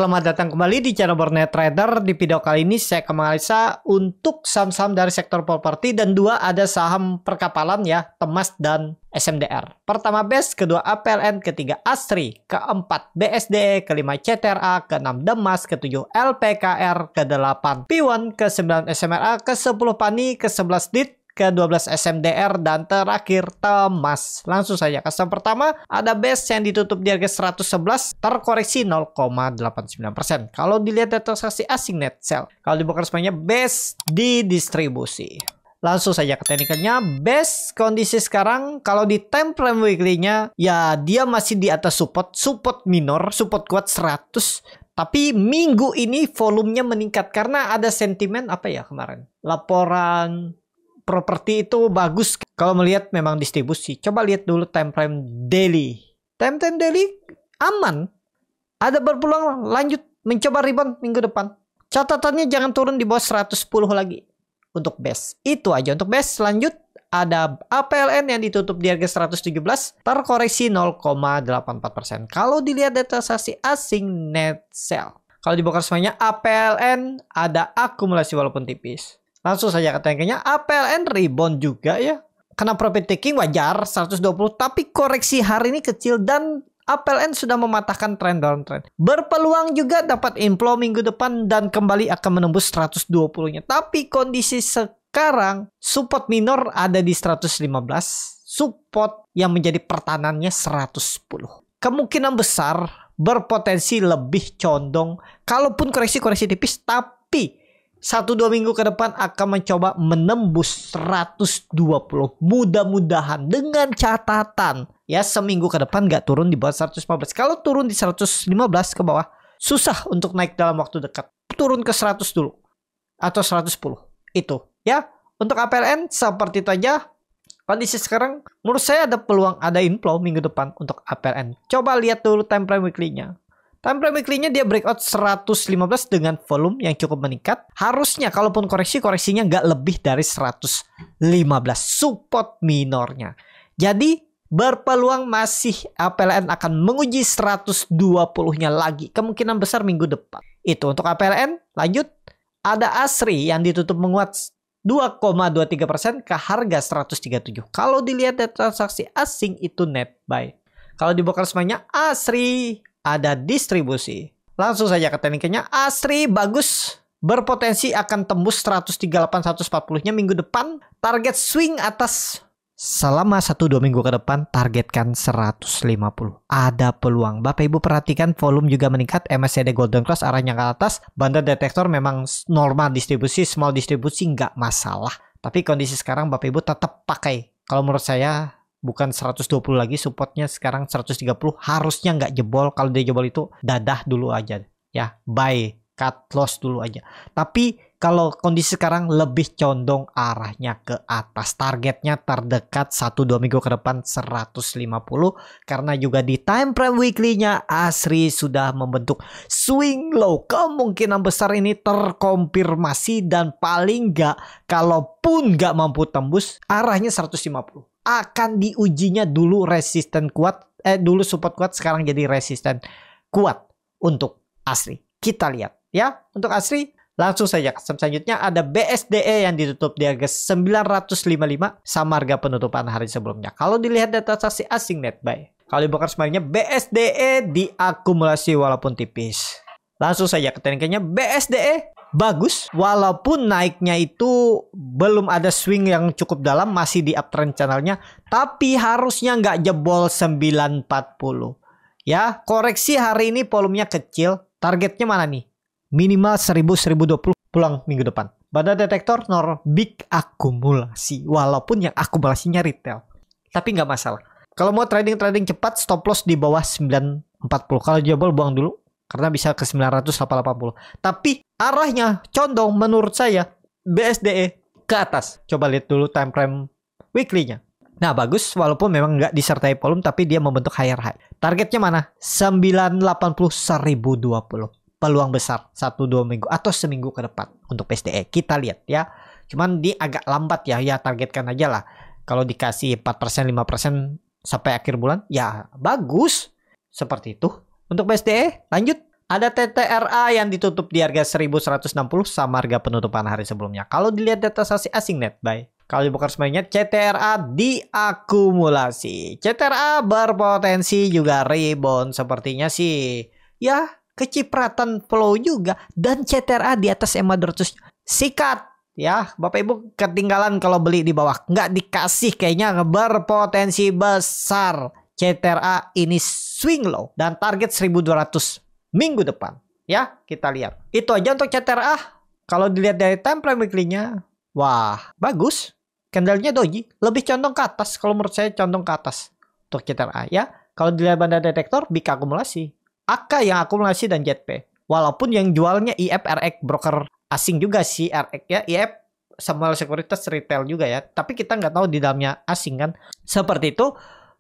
Selamat datang kembali di channel Borneo Trader. Di video kali ini saya akan menganalisa untuk saham-saham dari sektor properti dan dua ada saham perkapalan ya, Temas dan SMDR. Pertama BES, kedua APLN, ketiga ASRI, keempat BSDE, kelima CTRA, keenam Demas, ketujuh LPKR, kedelapan P1, ke-9 SMRA, ke-10 PANI, ke-11 DIT, ke-12 SMDR, dan terakhir Temas. Langsung saja custom pertama ada BES yang ditutup di harga 111, terkoreksi 0,89%. Kalau dilihat dari transaksi asing net sell, kalau dibuka semuanya BES didistribusi. Langsung saja ke teknikalnya. BES kondisi sekarang kalau di time frame weekly-nya ya dia masih di atas support minor, support kuat 100. Tapi minggu ini volumenya meningkat karena ada sentimen apa ya kemarin? Laporan properti itu bagus kalau melihat memang distribusi. Coba lihat dulu time frame daily. Time frame daily aman. Ada berpeluang lanjut mencoba rebound minggu depan. Catatannya jangan turun di bawah 110 lagi untuk BES. Itu aja untuk BES. Lanjut ada APLN yang ditutup di harga 117, terkoreksi 0,84%. Kalau dilihat dari transaksi asing net sell, kalau dibongkar semuanya APLN ada akumulasi walaupun tipis. Langsung saja ke tekniknya. APLN rebound juga ya. Karena profit taking wajar 120, tapi koreksi hari ini kecil dan APLN sudah mematahkan tren downtrend. Berpeluang juga dapat inflow minggu depan dan kembali akan menembus 120-nya. Tapi kondisi sekarang support minor ada di 115, support yang menjadi pertahanannya 110. Kemungkinan besar berpotensi lebih condong kalaupun koreksi tipis, tapi 1-2 minggu ke depan akan mencoba menembus 120. Mudah-mudahan dengan catatan ya seminggu ke depan nggak turun di bawah 115. Kalau turun di 115 ke bawah susah untuk naik dalam waktu dekat. Turun ke 100 dulu atau 110 itu ya. Untuk APLN seperti itu aja. Kondisi sekarang menurut saya ada peluang ada inflow minggu depan untuk APLN. Coba lihat dulu time frame weekly-nya. Time frame weekly-nya dia breakout 115 dengan volume yang cukup meningkat. Harusnya kalaupun koreksinya nggak lebih dari 115 support minornya. Jadi berpeluang masih APLN akan menguji 120-nya lagi. Kemungkinan besar minggu depan. Itu untuk APLN. Lanjut. Ada ASRI yang ditutup menguat 2,23% ke harga 137. Kalau dilihat dari transaksi asing itu net buy. Kalau dibongkar semuanya ASRI ada distribusi. Langsung saja ke tekniknya. ASRI bagus. Berpotensi akan tembus 138-140-nya minggu depan. Target swing atas selama 1-2 minggu ke depan. Targetkan 150. Ada peluang. Bapak Ibu perhatikan volume juga meningkat. MACD Golden Cross arahnya ke atas. Bandar detektor memang normal distribusi. Small distribusi nggak masalah. Tapi kondisi sekarang Bapak Ibu tetap pakai. Kalau menurut saya bukan 120 lagi, supportnya sekarang 130. Harusnya nggak jebol. Kalau dia jebol itu dadah dulu aja ya, buy, cut loss dulu aja. Tapi kalau kondisi sekarang lebih condong arahnya ke atas. Targetnya terdekat 1-2 minggu ke depan 150. Karena juga di time frame weekly-nya ASRI sudah membentuk swing low. Kemungkinan besar ini terkonfirmasi dan paling nggak kalaupun nggak mampu tembus arahnya 150. Akan diujinya dulu resisten kuat, dulu support kuat, sekarang jadi resisten kuat untuk ASRI. Kita lihat ya untuk ASRI. Langsung saja selanjutnya ada BSDE yang ditutup di harga 955 sama harga penutupan hari sebelumnya. Kalau dilihat data transaksi asing net buy, kalau dibongkar semuanya BSDE diakumulasi walaupun tipis. Langsung saja ke tekniknya. BSDE bagus walaupun naiknya itu belum ada swing yang cukup dalam, masih di uptrend channelnya, tapi harusnya nggak jebol 940 ya. Koreksi hari ini volumenya kecil. Targetnya mana nih? Minimal 1000-1020 pulang minggu depan. Bandar detektor big akumulasi walaupun yang akumulasinya retail, tapi nggak masalah. Kalau mau trading cepat, stop loss di bawah 940. Kalau jebol buang dulu karena bisa ke 980. Tapi arahnya condong menurut saya BSDE ke atas. Coba lihat dulu time frame weekly-nya. Nah bagus walaupun memang nggak disertai volume, tapi dia membentuk higher high. Targetnya mana? 980 1020. Peluang besar 1-2 minggu atau seminggu ke depan untuk BSDE. Kita lihat ya. Cuman dia agak lambat ya. Ya targetkan aja lah. Kalau dikasih 4%, 5% sampai akhir bulan ya bagus. Seperti itu. Untuk BSDE lanjut Ada TTRA yang ditutup di harga 1160 sama harga penutupan hari sebelumnya. Kalau dilihat data saksi asing net buy. Kalau dibuka sebenarnya CTRA diakumulasi. CTRA berpotensi juga rebound sepertinya sih. Ya, kecipratan flow juga. Dan CTRA di atas EMA 200 sikat. Ya, Bapak Ibu ketinggalan kalau beli di bawah. Nggak dikasih kayaknya, berpotensi besar. CTRA ini swing low dan target 1200 minggu depan. Ya, kita lihat. Itu aja untuk CTRA. Kalau dilihat dari time frame weekly-nya, wah, bagus. Candlenya doji, lebih condong ke atas. Kalau menurut saya condong ke atas untuk CTRA ya. Kalau dilihat banda detektor, big akumulasi. AK yang akumulasi dan JP. Walaupun yang jualnya IF RX broker asing juga sih RX ya. IF sama sekuritas retail juga ya. Tapi kita nggak tahu di dalamnya asing kan. Seperti itu.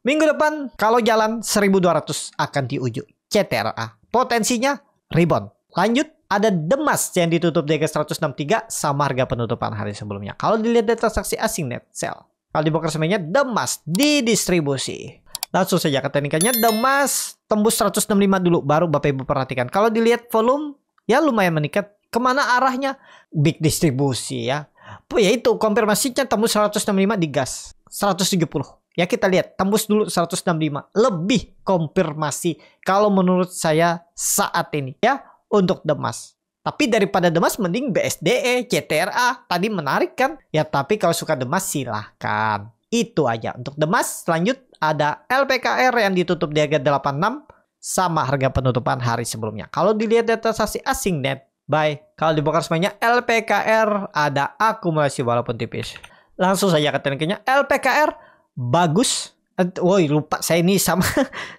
Minggu depan kalau jalan 1200 akan diuji CTRA. Potensinya rebound. Lanjut, ada Demas yang ditutup di harga 163 sama harga penutupan hari sebelumnya. Kalau dilihat data transaksi asing net sell. Kalau dibuka semuanya Demas didistribusi. Langsung saja ke teknikannya, Demas tembus 165 dulu baru Bapak Ibu perhatikan. Kalau dilihat volume ya lumayan meningkat. Kemana arahnya? Big distribusi ya. Ya itu konfirmasinya tembus 165 di gas 170. Ya kita lihat tembus dulu 165. Lebih konfirmasi kalau menurut saya saat ini ya untuk Demas. Tapi daripada Demas mending BSDE, CTRA. Tadi menarik kan? Ya tapi kalau suka Demas silahkan. Itu aja untuk Demas. Lanjut ada LPKR yang ditutup di harga 86 sama harga penutupan hari sebelumnya. Kalau dilihat data saksi asing net buy. Kalau dibongkar semuanya LPKR ada akumulasi walaupun tipis. Langsung saja ke tekniknya LPKR bagus. Woi lupa saya ini sama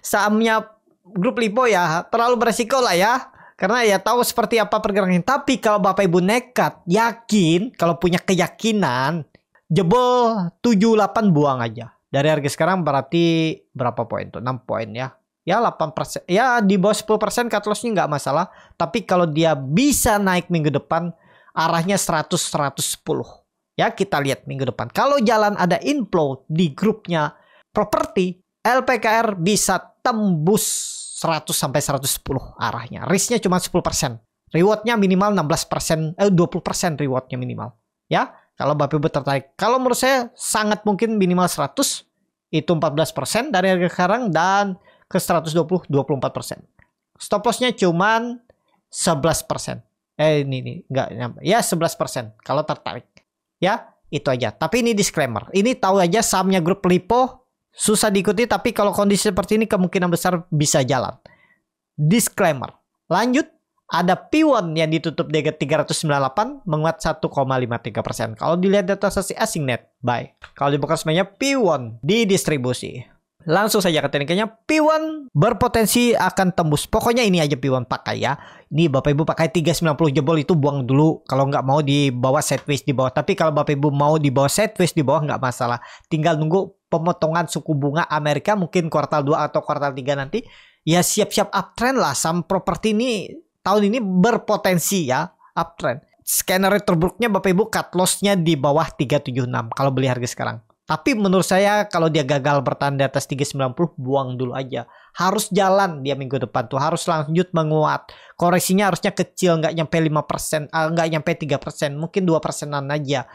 sahamnya grup Lipo ya. Terlalu beresiko lah ya. Karena ya tahu seperti apa pergerakan. Tapi kalau Bapak Ibu nekat, yakin, kalau punya keyakinan, jebol 78 buang aja. Dari harga sekarang berarti berapa poin tuh? 6 poin ya. Ya 8%. Ya di bawah 10% cut loss-nya nggak masalah. Tapi kalau dia bisa naik minggu depan, arahnya 100-110. Ya kita lihat minggu depan. Kalau jalan ada inflow di grupnya properti, LPKR bisa tembus 100 sampai 110 arahnya. Risknya cuma 10%. Rewardnya minimal 16%, 20% rewardnya minimal. Ya, kalau Bapak Ibu tertarik. Kalau menurut saya sangat mungkin minimal 100, itu 14% dari harga sekarang dan ke 120, 24%. Stop loss-nya cuma 11%. Ini enggak nyampe. Ya 11% kalau tertarik. Ya, itu aja. Tapi ini disclaimer. Ini tahu aja sahamnya grup Lipo susah diikuti, tapi kalau kondisi seperti ini kemungkinan besar bisa jalan. Disclaimer. Lanjut, ada P1 yang ditutup di 398 menguat 1,53%. Kalau dilihat data sesi asing net buy. Kalau dibuka semuanya P1 didistribusi. Langsung saja ke tekniknya, P1 berpotensi akan tembus. Pokoknya ini aja P1 pakai ya. Ini Bapak Ibu pakai 390 jebol itu buang dulu. Kalau nggak mau di bawah sideways di bawah. Tapi kalau Bapak Ibu mau di bawah sideways di bawah nggak masalah. Tinggal nunggu pemotongan suku bunga Amerika mungkin kuartal 2 atau kuartal 3 nanti. Ya siap-siap uptrend lah. Saham properti ini tahun ini berpotensi ya uptrend. Skenario terburuknya Bapak Ibu cut loss-nya di bawah 376 kalau beli harga sekarang. Tapi menurut saya kalau dia gagal bertahan di atas 390 buang dulu aja. Harus jalan dia minggu depan tuh. Harus lanjut menguat. Koreksinya harusnya kecil. Nggak nyampe 5%. Nggak nyampe 3%. Mungkin 2%an aja.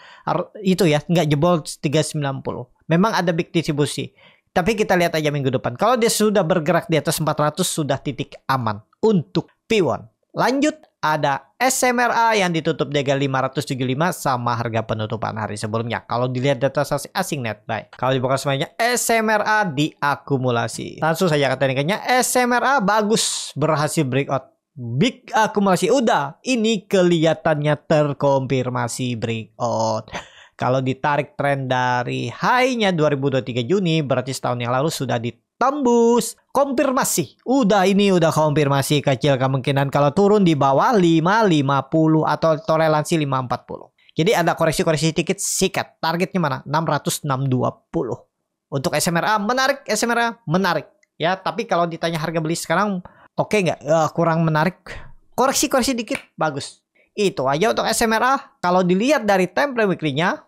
Itu ya. Nggak jebol 390. Memang ada big distribusi. Tapi kita lihat aja minggu depan. Kalau dia sudah bergerak di atas 400 sudah titik aman untuk P1. Lanjut ada SMRA yang ditutup di harga 575 sama harga penutupan hari sebelumnya. Kalau dilihat data saksi asing net buy. Kalau dibuka semuanya SMRA diakumulasi. Langsung saja ke tekniknya SMRA bagus berhasil breakout. Big akumulasi udah. Ini kelihatannya terkonfirmasi breakout. Kalau ditarik tren dari high-nya 2023 Juni berarti setahun yang lalu sudah ditembus. Konfirmasi. Ini udah konfirmasi kecil kemungkinan kalau turun di bawah 550 atau toleransi 540. Jadi ada koreksi-koreksi sedikit sikat. Targetnya mana? 600 620. Untuk SMRA menarik, SMRA menarik. Ya, tapi kalau ditanya harga beli sekarang oke nggak? Kurang menarik. Koreksi-koreksi dikit bagus. Itu aja untuk SMRA. Kalau dilihat dari time frame weekly-nya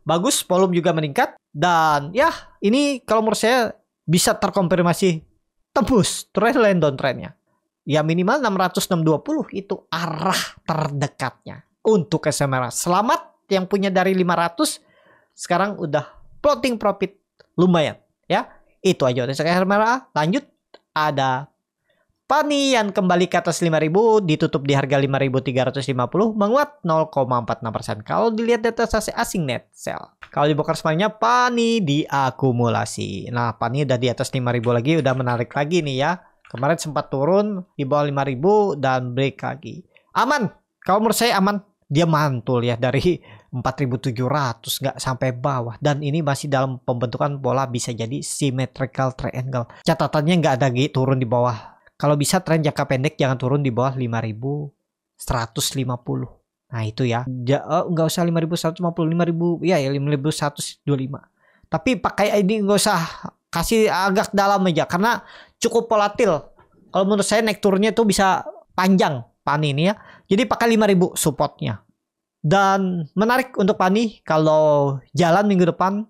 bagus, volume juga meningkat dan ya, ini kalau menurut saya bisa terkonfirmasi tembus trendline downtrendnya. Ya minimal 600-620 itu arah terdekatnya untuk SMRA. Selamat yang punya dari 500 sekarang udah floating profit lumayan ya. Itu aja untuk SMRA. Lanjut ada PANI yang kembali ke atas 5.000, ditutup di harga 5.350, menguat 0,46%. Kalau dilihat data transaksi asing net sell. Kalau di broker semuanya PANI diakumulasi. Nah, PANI udah di atas 5.000 lagi, udah menarik lagi nih ya. Kemarin sempat turun di bawah 5.000 dan break lagi. Aman. Kalau menurut saya aman. Dia mantul ya dari 4.700 nggak sampai bawah. Dan ini masih dalam pembentukan pola bisa jadi symmetrical triangle. Catatannya nggak ada turun di bawah. Kalau bisa tren jangka pendek jangan turun di bawah 5.150. Nah itu ya. Nggak usah 5.150, 5.000 ya 5.125. Tapi pakai ini nggak usah kasih agak dalam aja karena cukup volatil. Kalau menurut saya naik turunnya itu bisa panjang PANI ini ya. Jadi pakai 5.000 supportnya. Dan menarik untuk PANI kalau jalan minggu depan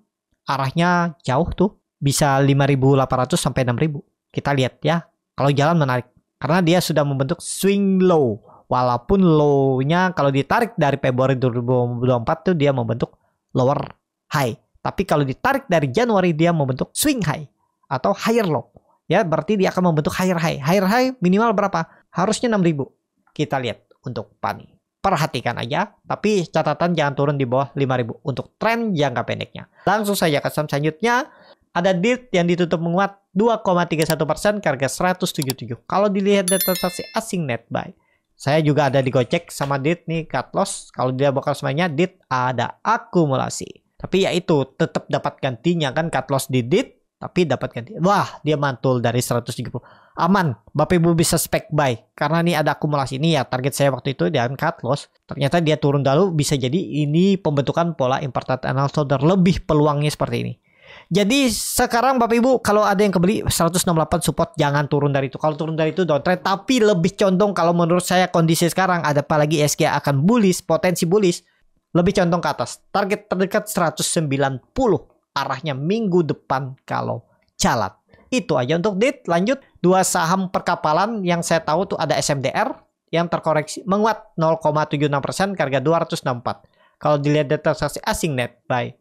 arahnya jauh tuh. Bisa 5.800 sampai 6.000. Kita lihat ya. Kalau jalan menarik karena dia sudah membentuk swing low, walaupun low-nya kalau ditarik dari Februari 2024 tuh dia membentuk lower high, tapi kalau ditarik dari Januari dia membentuk swing high atau higher low ya, berarti dia akan membentuk higher high minimal berapa? Harusnya 6.000. Kita lihat untuk PANI, perhatikan aja, tapi catatan jangan turun di bawah 5.000 untuk tren jangka pendeknya. Langsung saja ke saham selanjutnya. Ada DIRT yang ditutup menguat 2,31% ke harga 177. Kalau dilihat data transaksi asing net buy. Saya juga ada di Gojek sama DIRT nih cut loss. Kalau dia bakal semuanya DIRT ada akumulasi. Tapi ya itu tetap dapat gantinya kan, cut loss di DIRT tapi dapat ganti. Wah, dia mantul dari 170. Aman, Bapak Ibu bisa spek buy karena ini ada akumulasi. Ini ya target saya waktu itu dan cut loss. Ternyata dia turun dulu, bisa jadi ini pembentukan pola important analysis lebih peluangnya seperti ini. Jadi sekarang Bapak Ibu kalau ada yang kebeli 168 support jangan turun dari itu. Kalau turun dari itu downtrend, tapi lebih condong kalau menurut saya kondisi sekarang ada apalagi SG akan bullish, potensi bullish, lebih condong ke atas. Target terdekat 190 arahnya minggu depan kalau jalan. Itu aja untuk DIRT. Lanjut dua saham perkapalan yang saya tahu tuh ada SMDR yang terkoreksi menguat 0,76% ke harga 264. Kalau dilihat data transaksi asing net buy.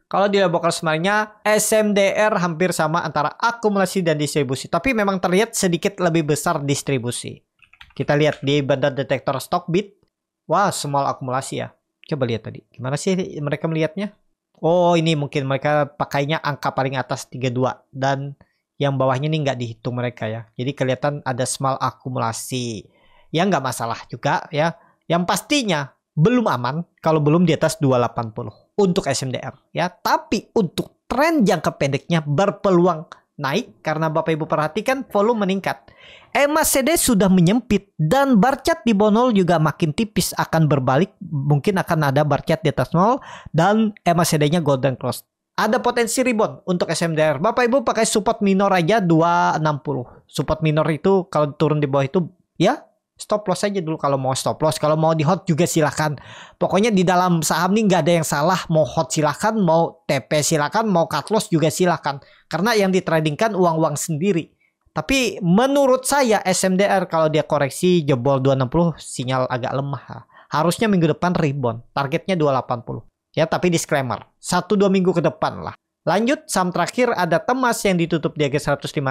Kalau di broker sebenarnya SMDR hampir sama antara akumulasi dan distribusi. Tapi memang terlihat sedikit lebih besar distribusi. Kita lihat di bandar detektor Stockbit. Wah, small akumulasi ya. Coba lihat tadi. Gimana sih mereka melihatnya? Oh, ini mungkin mereka pakainya angka paling atas 32. Dan yang bawahnya ini nggak dihitung mereka ya. Jadi kelihatan ada small akumulasi. Ya nggak masalah juga ya. Yang pastinya belum aman kalau belum di atas 280 untuk SMDR ya. Tapi untuk tren jangka pendeknya berpeluang naik karena Bapak Ibu perhatikan volume meningkat. MACD sudah menyempit dan bar chart di bawah 0 juga makin tipis, akan berbalik, mungkin akan ada bar chart di atas 0 dan MACD-nya golden cross. Ada potensi rebound untuk SMDR. Bapak Ibu pakai support minor aja 260. Support minor itu kalau turun di bawah itu ya stop loss aja dulu kalau mau stop loss. Kalau mau di hot juga silahkan. Pokoknya di dalam saham nih nggak ada yang salah. Mau hot silahkan, mau TP silahkan, mau cut loss juga silahkan. Karena yang ditradingkan uang-uang sendiri. Tapi menurut saya SMDR kalau dia koreksi jebol 260 sinyal agak lemah. Harusnya minggu depan rebound. Targetnya 280. Ya tapi disclaimer. 1-2 minggu ke depan lah. Lanjut saham terakhir ada Temas yang ditutup di harga 156.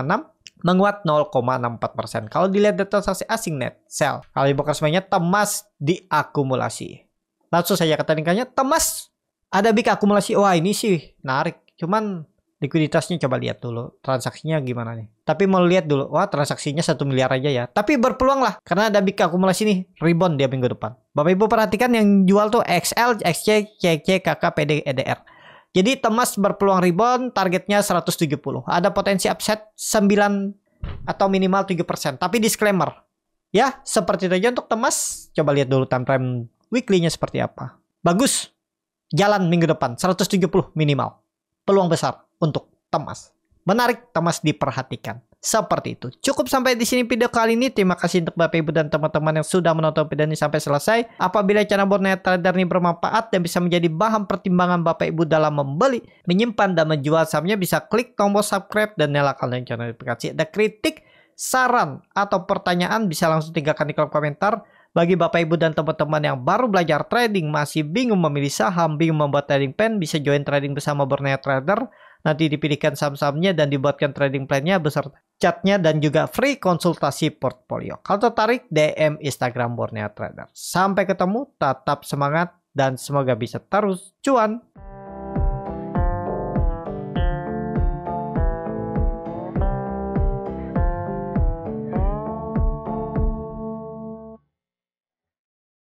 Menguat 0,64%. Kalau dilihat data transaksi asing net sell. Kalau di broker semuanya Temas diakumulasi. Langsung saja kata lingkarnya Temas ada big akumulasi. Wah ini sih menarik. Cuman likuiditasnya coba lihat dulu transaksinya gimana nih. Tapi mau lihat dulu. Wah transaksinya 1 miliar aja ya. Tapi berpeluang lah karena ada big akumulasi nih. Rebound dia minggu depan. Bapak Ibu perhatikan yang jual tuh XL, XC, CC, KK, PD, EDR. Jadi Temas berpeluang rebound, targetnya 170. Ada potensi upset 9 atau minimal 7%. Tapi disclaimer. Ya, seperti itu aja untuk Temas. Coba lihat dulu time frame weekly-nya seperti apa. Bagus. Jalan minggu depan 170 minimal. Peluang besar untuk Temas. Menarik, Temas diperhatikan. Seperti itu. Cukup sampai di sini video kali ini. Terima kasih untuk Bapak Ibu dan teman-teman yang sudah menonton video ini sampai selesai. Apabila channel Borneo Trader ini bermanfaat dan bisa menjadi bahan pertimbangan Bapak Ibu dalam membeli, menyimpan dan menjual sahamnya, bisa klik tombol subscribe dan nyalakan lonceng notifikasi. Ada kritik, saran atau pertanyaan bisa langsung tinggalkan di kolom komentar. Bagi Bapak Ibu dan teman-teman yang baru belajar trading, masih bingung memilih saham, bingung membuat trading plan, bisa join trading bersama Borneo Trader. Nanti dipilihkan saham-sahamnya dan dibuatkan trading plan-nya beserta chatnya dan juga free konsultasi portfolio. Kalau tertarik, DM Instagram Borneo Trader. Sampai ketemu, tetap semangat dan semoga bisa terus cuan.